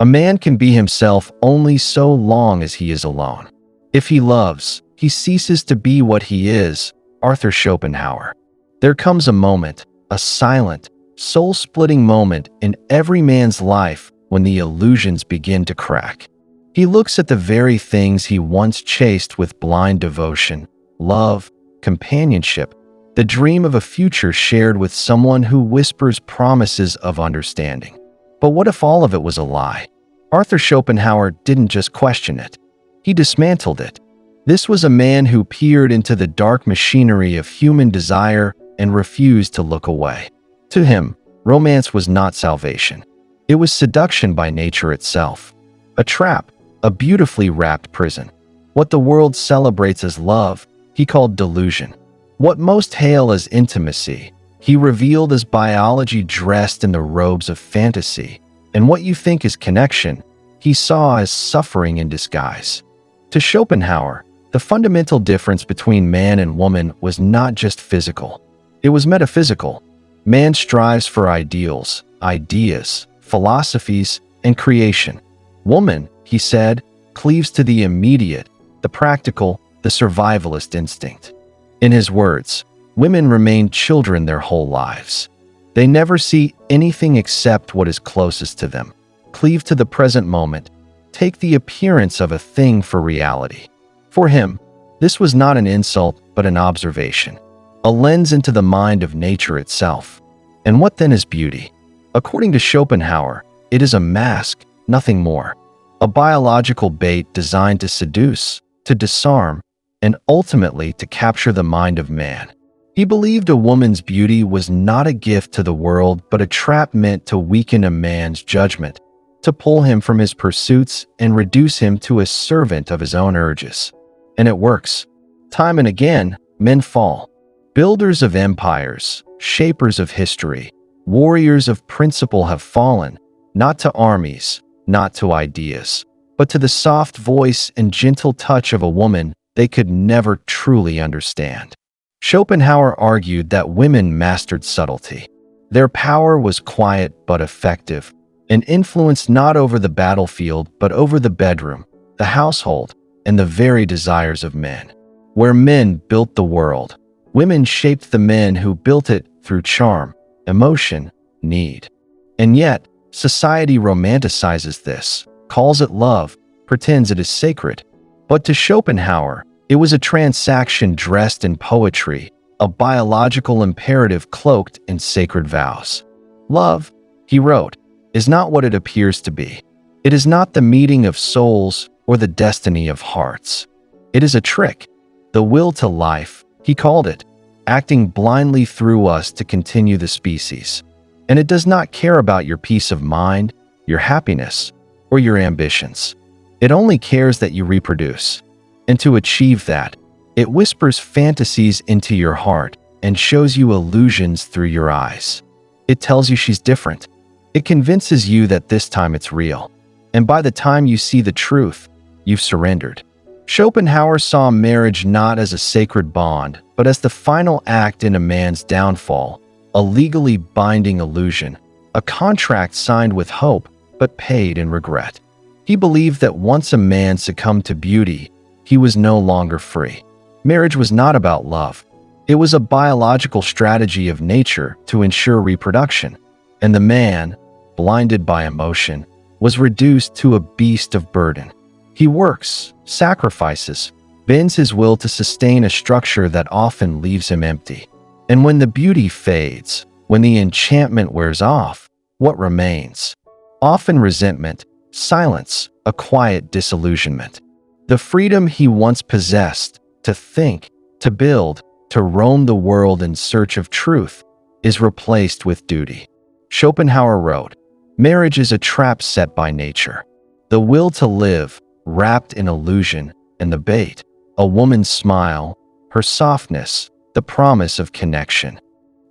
A man can be himself only so long as he is alone. If he loves, he ceases to be what he is. Arthur Schopenhauer. There comes a moment, a silent, soul-splitting moment in every man's life when the illusions begin to crack. He looks at the very things he once chased with blind devotion, love, companionship, the dream of a future shared with someone who whispers promises of understanding. But what if all of it was a lie? Arthur Schopenhauer didn't just question it. He dismantled it. This was a man who peered into the dark machinery of human desire and refused to look away. To him, romance was not salvation. It was seduction by nature itself. A trap, a beautifully wrapped prison. What the world celebrates as love, he called delusion. What most hail as intimacy, he revealed as biology dressed in the robes of fantasy. And what you think is connection, he saw as suffering in disguise. To Schopenhauer, the fundamental difference between man and woman was not just physical. It was metaphysical. Man strives for ideals, ideas, philosophies, and creation. Woman, he said, cleaves to the immediate, the practical, the survivalist instinct. In his words, women remain children their whole lives. They never see anything except what is closest to them. Cleave to the present moment. Take the appearance of a thing for reality. For him, this was not an insult but an observation, a lens into the mind of nature itself. And what then is beauty? According to Schopenhauer, it is a mask, nothing more. A biological bait designed to seduce, to disarm, and ultimately to capture the mind of man. He believed a woman's beauty was not a gift to the world but a trap meant to weaken a man's judgment, to pull him from his pursuits and reduce him to a servant of his own urges. And it works. Time and again, men fall. Builders of empires, shapers of history, warriors of principle have fallen, not to armies, not to ideas, but to the soft voice and gentle touch of a woman they could never truly understand. Schopenhauer argued that women mastered subtlety. Their power was quiet but effective, and influenced not over the battlefield but over the bedroom, the household, and the very desires of men. Where men built the world, women shaped the men who built it through charm, emotion, need. And yet, society romanticizes this, calls it love, pretends it is sacred. But to Schopenhauer, it was a transaction dressed in poetry, a biological imperative cloaked in sacred vows. Love, he wrote, is not what it appears to be. It is not the meeting of souls or the destiny of hearts. It is a trick, the will to life, he called it, acting blindly through us to continue the species. And it does not care about your peace of mind, your happiness, or your ambitions. It only cares that you reproduce. And to achieve that, it whispers fantasies into your heart and shows you illusions through your eyes. It tells you she's different. It convinces you that this time it's real. And by the time you see the truth, you've surrendered. Schopenhauer saw marriage not as a sacred bond, but as the final act in a man's downfall, a legally binding illusion, a contract signed with hope, but paid in regret. He believed that once a man succumbed to beauty, he was no longer free. Marriage was not about love. It was a biological strategy of nature to ensure reproduction. And the man, blinded by emotion, was reduced to a beast of burden. He works, sacrifices, bends his will to sustain a structure that often leaves him empty. And when the beauty fades, when the enchantment wears off, what remains? Often resentment, silence, a quiet disillusionment. The freedom he once possessed, to think, to build, to roam the world in search of truth, is replaced with duty. Schopenhauer wrote, "Marriage is a trap set by nature. The will to live, wrapped in illusion, and the bait, a woman's smile, her softness, the promise of connection.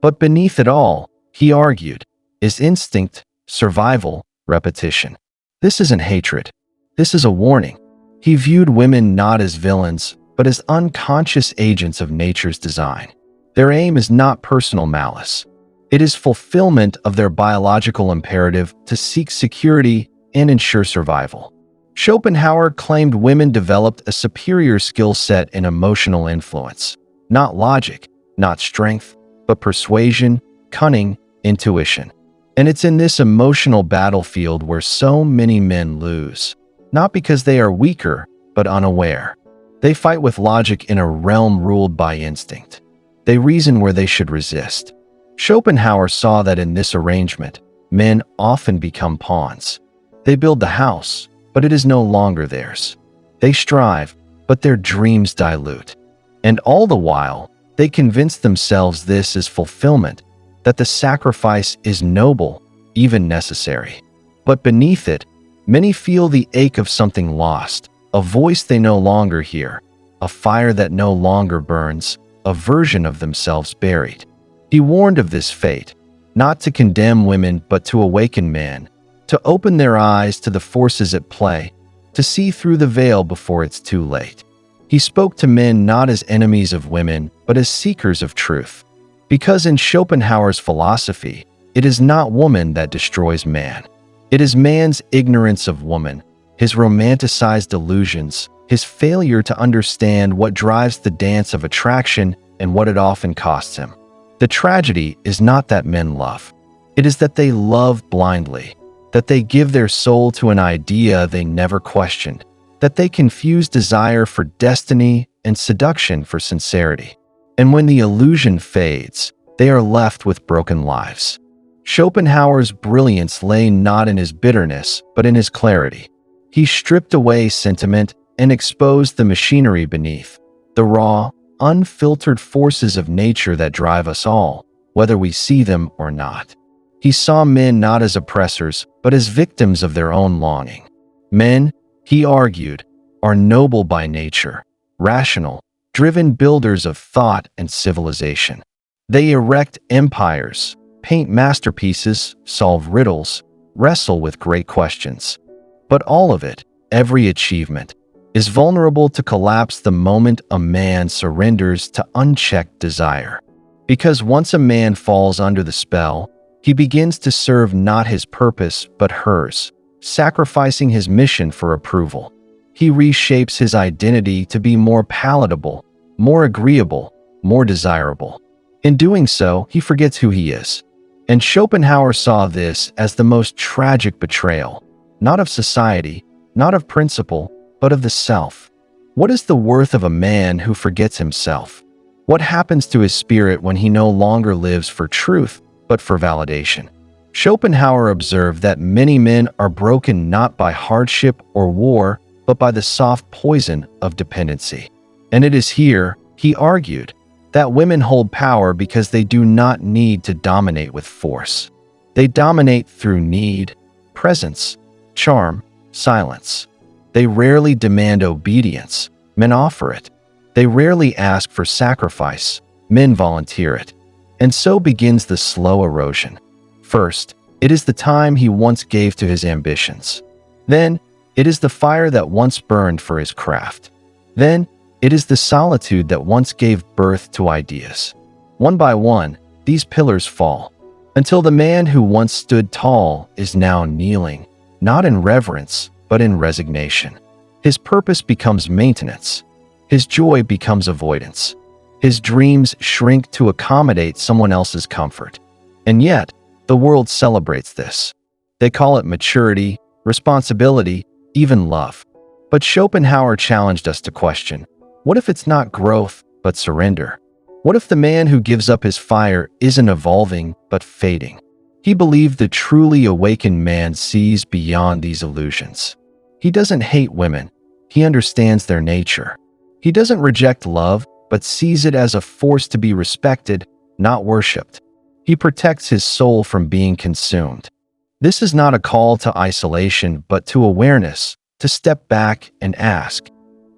But beneath it all, he argued, is instinct, survival, repetition. This isn't hatred. This is a warning." He viewed women not as villains, but as unconscious agents of nature's design. Their aim is not personal malice. It is fulfillment of their biological imperative to seek security and ensure survival. Schopenhauer claimed women developed a superior skill set in emotional influence, not logic, not strength, but persuasion, cunning, intuition. And it's in this emotional battlefield where so many men lose, not because they are weaker, but unaware. They fight with logic in a realm ruled by instinct. They reason where they should resist. Schopenhauer saw that in this arrangement, men often become pawns. They build the house, but it is no longer theirs. They strive, but their dreams dilute. And all the while, they convince themselves this is fulfillment, that the sacrifice is noble, even necessary. But beneath it, many feel the ache of something lost, a voice they no longer hear, a fire that no longer burns, a version of themselves buried. He warned of this fate, not to condemn women but to awaken men, to open their eyes to the forces at play, to see through the veil before it's too late. He spoke to men not as enemies of women, but as seekers of truth. Because in Schopenhauer's philosophy, it is not woman that destroys man. It is man's ignorance of woman, his romanticized illusions, his failure to understand what drives the dance of attraction and what it often costs him. The tragedy is not that men love. It is that they love blindly, that they give their soul to an idea they never questioned, that they confuse desire for destiny and seduction for sincerity. And when the illusion fades, they are left with broken lives. Schopenhauer's brilliance lay not in his bitterness, but in his clarity. He stripped away sentiment and exposed the machinery beneath, the raw, unfiltered forces of nature that drive us all, whether we see them or not. He saw men not as oppressors, but as victims of their own longing. Men, he argued, are noble by nature, rational, driven builders of thought and civilization. They erect empires, paint masterpieces, solve riddles, wrestle with great questions. But all of it, every achievement, is vulnerable to collapse the moment a man surrenders to unchecked desire. Because once a man falls under the spell, he begins to serve not his purpose but hers, sacrificing his mission for approval. He reshapes his identity to be more palatable, more agreeable, more desirable. In doing so, he forgets who he is. And Schopenhauer saw this as the most tragic betrayal, not of society, not of principle, but of the self. What is the worth of a man who forgets himself? What happens to his spirit when he no longer lives for truth, but for validation? Schopenhauer observed that many men are broken not by hardship or war, but by the soft poison of dependency. And it is here, he argued, that women hold power because they do not need to dominate with force. They dominate through need, presence, charm, silence. They rarely demand obedience, men offer it. They rarely ask for sacrifice, men volunteer it. And so begins the slow erosion. First, it is the time he once gave to his ambitions. Then, it is the fire that once burned for his craft. Then, it is the solitude that once gave birth to ideas. One by one, these pillars fall, until the man who once stood tall is now kneeling, not in reverence, but in resignation. His purpose becomes maintenance. His joy becomes avoidance. His dreams shrink to accommodate someone else's comfort. And yet, the world celebrates this. They call it maturity, responsibility, even love. But Schopenhauer challenged us to question, what if it's not growth, but surrender? What if the man who gives up his fire isn't evolving, but fading? He believed the truly awakened man sees beyond these illusions. He doesn't hate women. He understands their nature. He doesn't reject love, but sees it as a force to be respected, not worshipped. He protects his soul from being consumed. This is not a call to isolation, but to awareness, to step back and ask,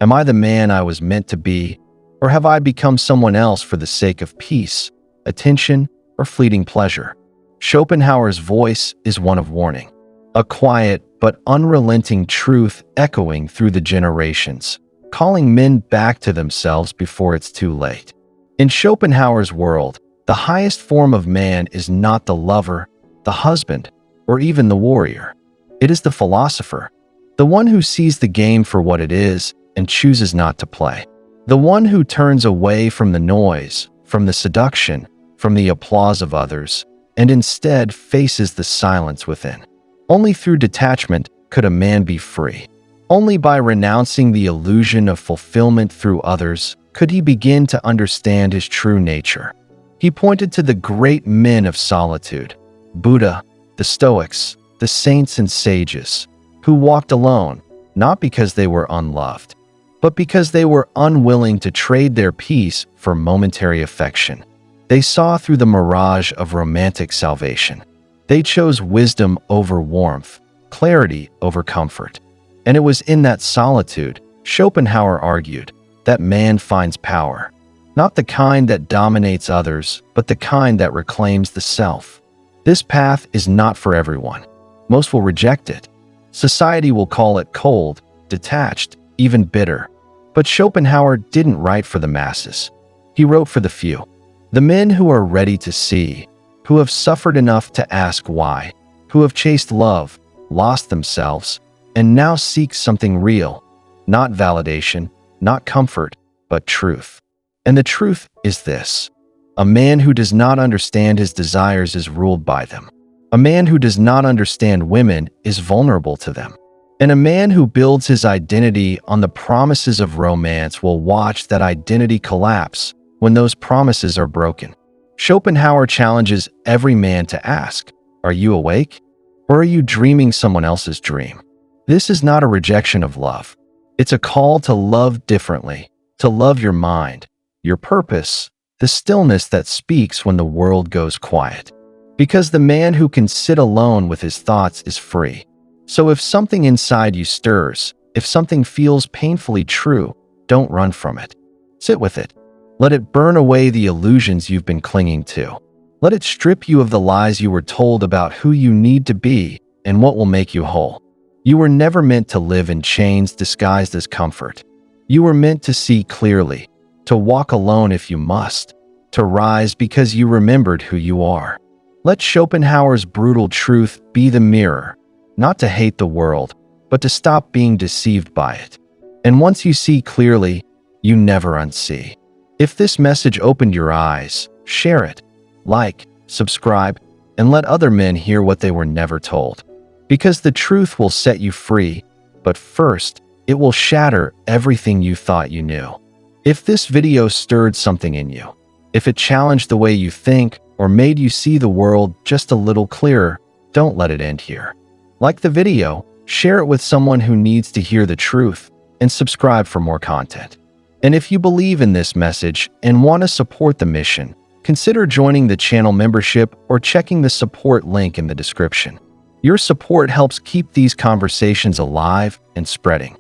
am I the man I was meant to be, or have I become someone else for the sake of peace, attention, or fleeting pleasure? Schopenhauer's voice is one of warning, a quiet but unrelenting truth echoing through the generations, calling men back to themselves before it's too late. In Schopenhauer's world, the highest form of man is not the lover, the husband, or even the warrior. It is the philosopher, the one who sees the game for what it is and chooses not to play. The one who turns away from the noise, from the seduction, from the applause of others, and instead faces the silence within. Only through detachment could a man be free. Only by renouncing the illusion of fulfillment through others could he begin to understand his true nature. He pointed to the great men of solitude, Buddha, the Stoics, the saints and sages, who walked alone, not because they were unloved, but because they were unwilling to trade their peace for momentary affection. They saw through the mirage of romantic salvation. They chose wisdom over warmth, clarity over comfort. And it was in that solitude, Schopenhauer argued, that man finds power. Not the kind that dominates others, but the kind that reclaims the self. This path is not for everyone. Most will reject it. Society will call it cold, detached, even bitter. But Schopenhauer didn't write for the masses. He wrote for the few. The men who are ready to see, who have suffered enough to ask why, who have chased love, lost themselves, and now seek something real. Not validation, not comfort, but truth. And the truth is this: a man who does not understand his desires is ruled by them. A man who does not understand women is vulnerable to them. And a man who builds his identity on the promises of romance will watch that identity collapse when those promises are broken. Schopenhauer challenges every man to ask, are you awake? Or are you dreaming someone else's dream? This is not a rejection of love. It's a call to love differently, to love your mind, your purpose, the stillness that speaks when the world goes quiet. Because the man who can sit alone with his thoughts is free. So if something inside you stirs, if something feels painfully true, don't run from it. Sit with it. Let it burn away the illusions you've been clinging to. Let it strip you of the lies you were told about who you need to be and what will make you whole. You were never meant to live in chains disguised as comfort. You were meant to see clearly, to walk alone if you must, to rise because you remembered who you are. Let Schopenhauer's brutal truth be the mirror, not to hate the world, but to stop being deceived by it. And once you see clearly, you never unsee. If this message opened your eyes, share it, like, subscribe, and let other men hear what they were never told. Because the truth will set you free, but first, it will shatter everything you thought you knew. If this video stirred something in you, if it challenged the way you think or made you see the world just a little clearer, don't let it end here. Like the video, share it with someone who needs to hear the truth, and subscribe for more content. And if you believe in this message and want to support the mission, consider joining the channel membership or checking the support link in the description. Your support helps keep these conversations alive and spreading.